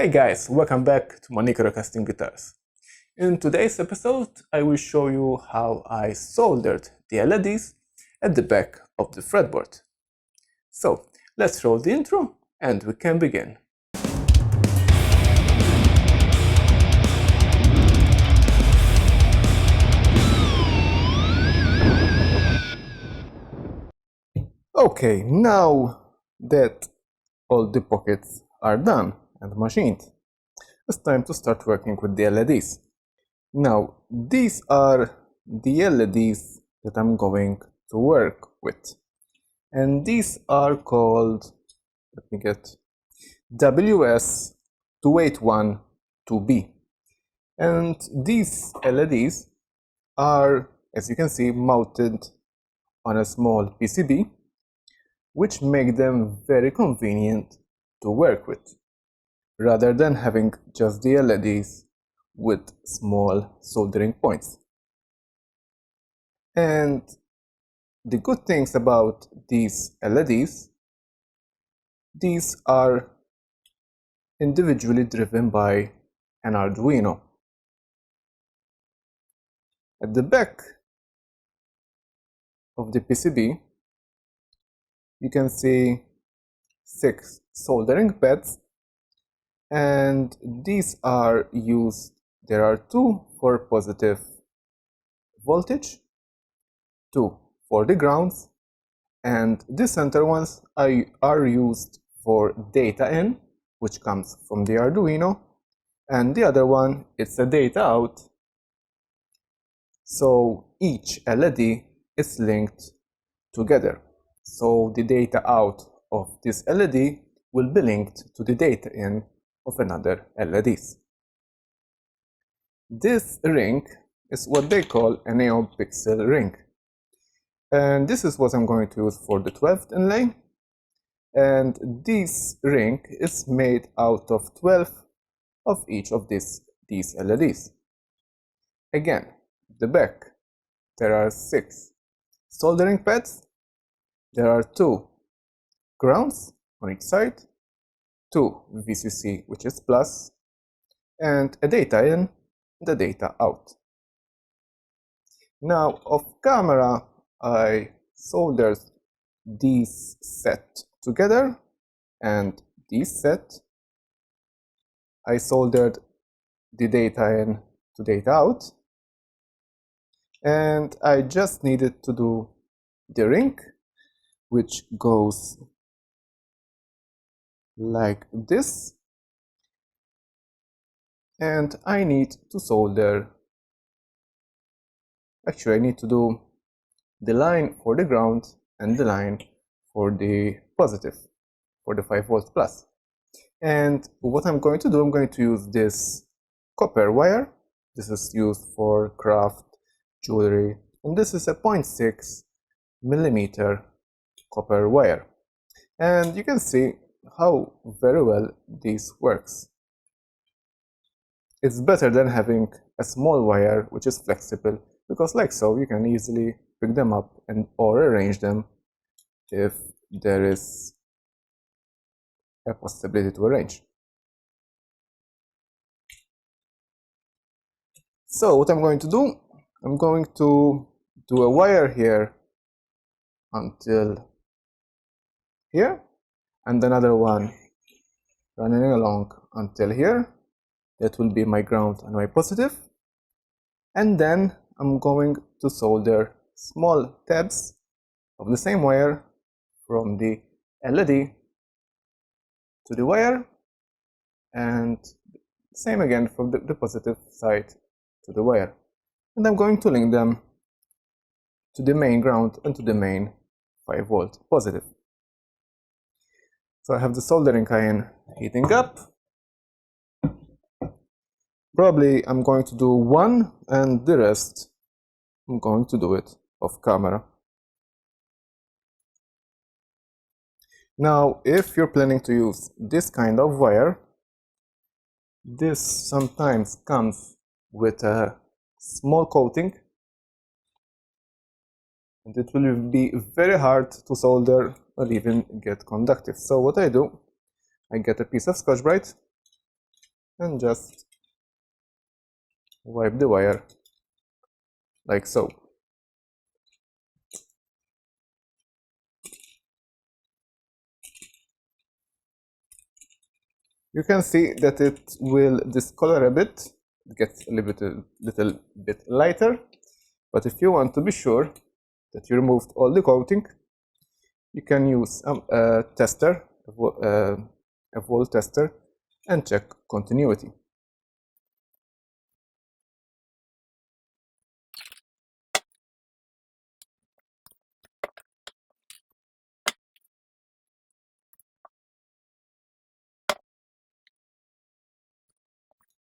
Hey guys, welcome back to Monica Casting Guitars. In today's episode, I will show you how I soldered the LEDs at the back of the fretboard. So, let's roll the intro and we can begin. Okay, now that all the pockets are done and machined, it's time to start working with the LEDs. Now, these are the LEDs that I'm going to work with. And these are called, let me get, WS2812B. And these LEDs are, as you can see, mounted on a small PCB, which make them very convenient to work with, rather than having just the LEDs with small soldering points. And the good things about these LEDs, these are individually driven by an Arduino. At the back of the PCB, you can see 6 soldering pads, and these are used. There are 2 for positive voltage, 2 for the grounds, and the center ones are used for data in, which comes from the Arduino, and the other one is a data out. So each LED is linked together. So the data out of this LED will be linked to the data in of another LEDs. This ring is what they call a neon pixel ring. And this is what I'm going to use for the 12th inlay. And this ring is made out of 12 of each of these LEDs. Again, at the back, there are 6 soldering pads. There are 2 grounds on each side, 2 VCC, which is plus, and a data in and a data out. Now, off camera, I soldered these set together, and this set, I soldered the data in to data out, and I just needed to do the ring, which goes like this, and I need to solder, actually I need to do the line for the ground and the line for the positive, for the 5V plus. And what I'm going to do, I'm going to use this copper wire. This is used for craft jewelry, and this is a 0.6 millimeter copper wire, and you can see how very well this works. It's better than having a small wire which is flexible, because like so you can easily pick them up and or arrange them if there is a possibility to arrange. So what I'm going to do, I'm going to do a wire here until here, and another one running along until here. That will be my ground and my positive. And then I'm going to solder small tabs of the same wire from the LED to the wire, and same again from the positive side to the wire. And I'm going to link them to the main ground and to the main 5V positive. So I have the soldering iron heating up. Probably I'm going to do one, and the rest I'm going to do it off camera. Now, if you're planning to use this kind of wire, this sometimes comes with a small coating, and it will be very hard to solder or even get conductive. So what I do, I get a piece of Scotch-Brite, and just wipe the wire like so. You can see that it will discolor a bit. It gets a little bit lighter, but if you want to be sure that you removed all the coating, you can use a tester, a volt tester, and check continuity.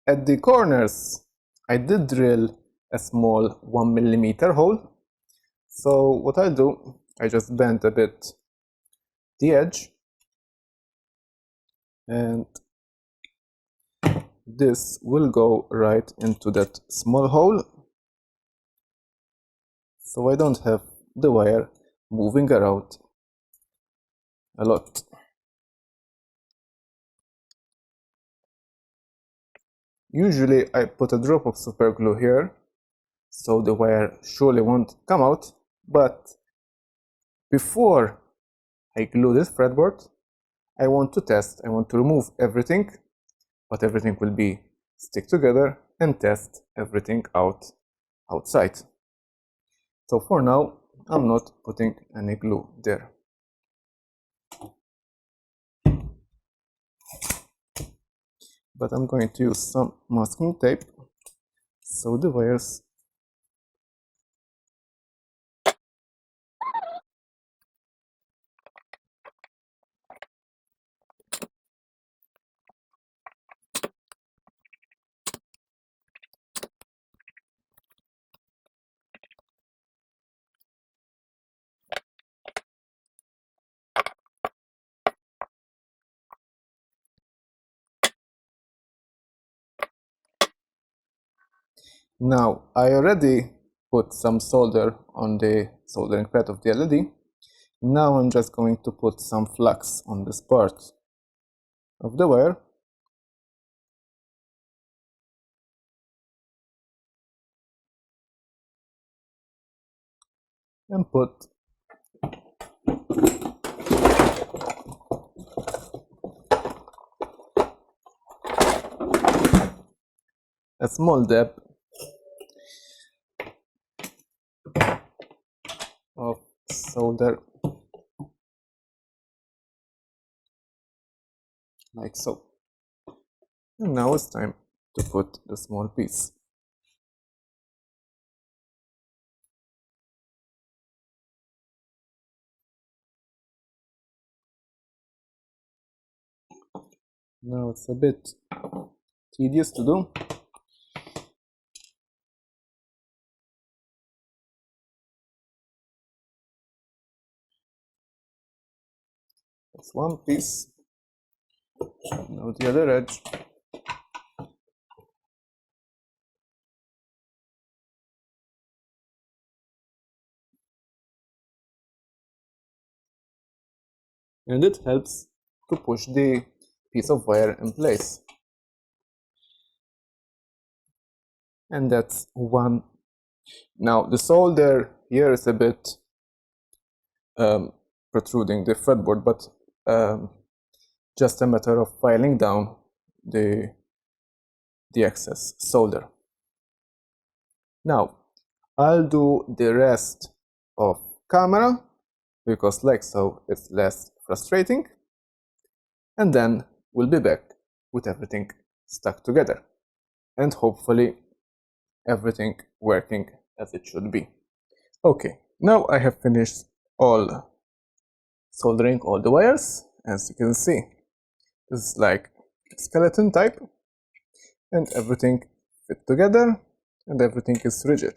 At the corners, I did drill a small 1 millimeter hole. So what I'll do, I just bend a bit the edge, and this will go right into that small hole, so I don't have the wire moving around a lot. Usually I put a drop of super glue here, so the wire surely won't come out, but before I glue this fretboard, I want to test, I want to remove everything, but everything will be stick together, and test everything outside. So for now, I'm not putting any glue there. But I'm going to use some masking tape so the wires Now, I already put some solder on the soldering pad of the LED. Now I'm just going to put some flux on this part of the wire. And put a small dab of solder, like so. And now it's time to put the small piece. Now it's a bit tedious to do. That's one piece. Now the other edge. And it helps to push the piece of wire in place. And that's one. Now the solder here is a bit protruding the fretboard, but just a matter of filing down the excess solder. Now I'll do the rest of camera, because like so it's less frustrating, and then we'll be back with everything stuck together and hopefully everything working as it should be. Okay, now I have finished soldering all the wires. As you can see, this is like skeleton type, and everything fit together and everything is rigid.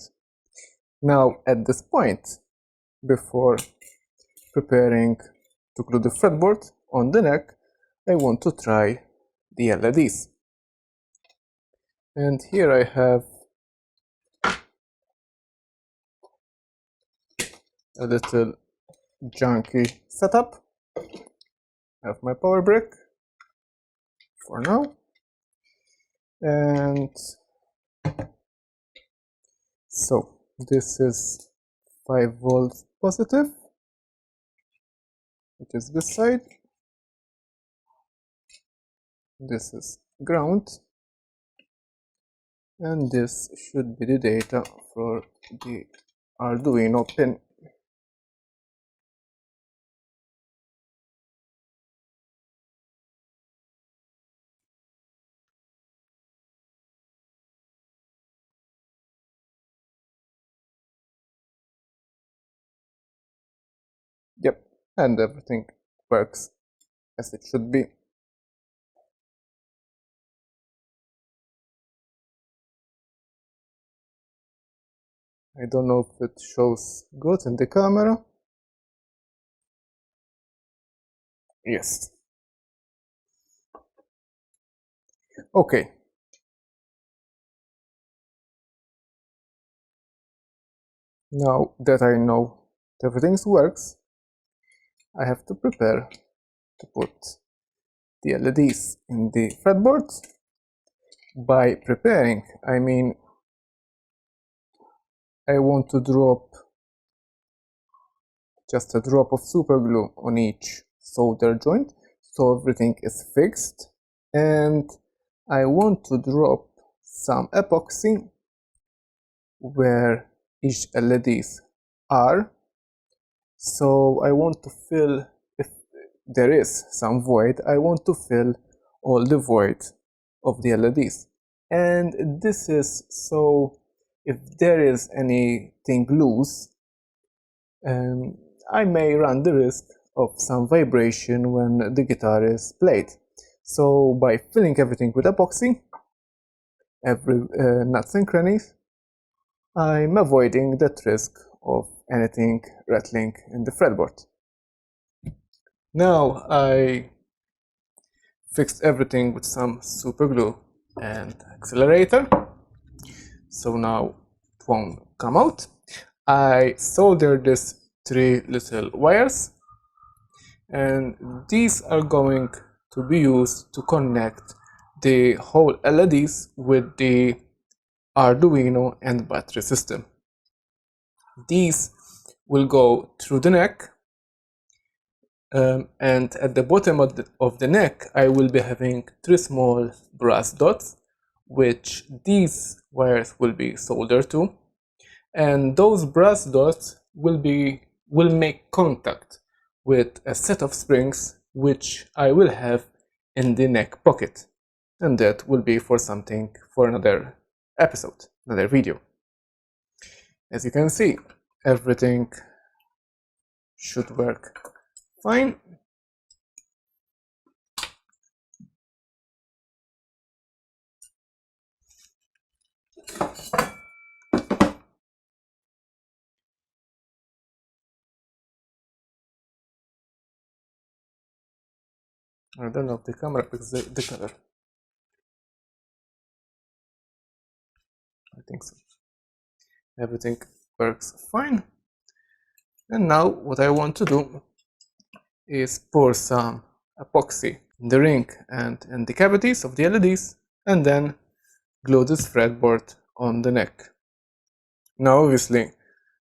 Now at this point, before preparing to glue the fretboard on the neck, I want to try the LEDs. And here I have a little junky setup. I have my power brick for now, And so this is 5 volts positive, which is this side. This is ground, and this should be the data for the Arduino pin. Yep, and everything works as it should be. I don't know if it shows good in the camera. Yes. Okay. Now that I know everything works, I have to prepare to put the LEDs in the fretboard. By preparing, I mean I want to drop just a drop of super glue on each solder joint so everything is fixed, and I want to drop some epoxy where each LEDs are. So I want to fill, if there is some void, I want to fill all the void of the LEDs. And this is so if there is anything loose, I may run the risk of some vibration when the guitar is played. So by filling everything with epoxy, every nuts and crannies, I'm avoiding that risk of anything rattling in the fretboard. Now I fixed everything with some super glue and accelerator, so now it won't come out. I soldered these 3 little wires, and these are going to be used to connect the whole LEDs with the Arduino and battery system. These will go through the neck, and at the bottom of the neck I will be having 3 small brass dots, which these wires will be soldered to, and those brass dots will make contact with a set of springs which I will have in the neck pocket, and that will be for something for another episode, another video. As you can see, everything should work fine. I don't know if the camera picks the color. I think so. Everything works fine. And now what I want to do is pour some epoxy in the ring and in the cavities of the LEDs, and then glue this fretboard on the neck. Now obviously,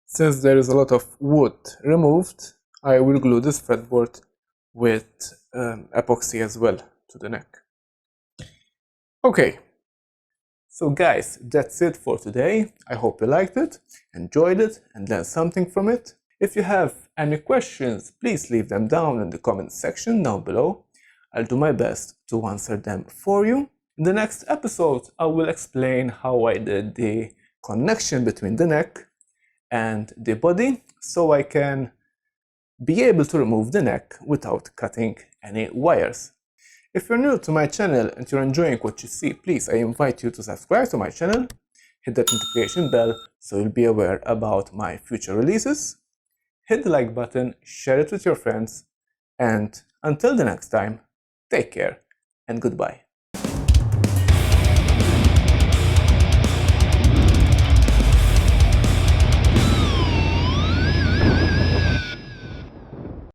since there is a lot of wood removed, I will glue this fretboard with epoxy as well to the neck. Okay, so guys, that's it for today. I hope you liked it, enjoyed it, and learned something from it. If you have any questions, please leave them down in the comment section down below. I'll do my best to answer them for you. In the next episode, I will explain how I did the connection between the neck and the body, so I can be able to remove the neck without cutting any wires. If you're new to my channel and you're enjoying what you see, please, I invite you to subscribe to my channel, hit that notification bell so you'll be aware about my future releases, hit the like button, share it with your friends, and until the next time, take care and goodbye.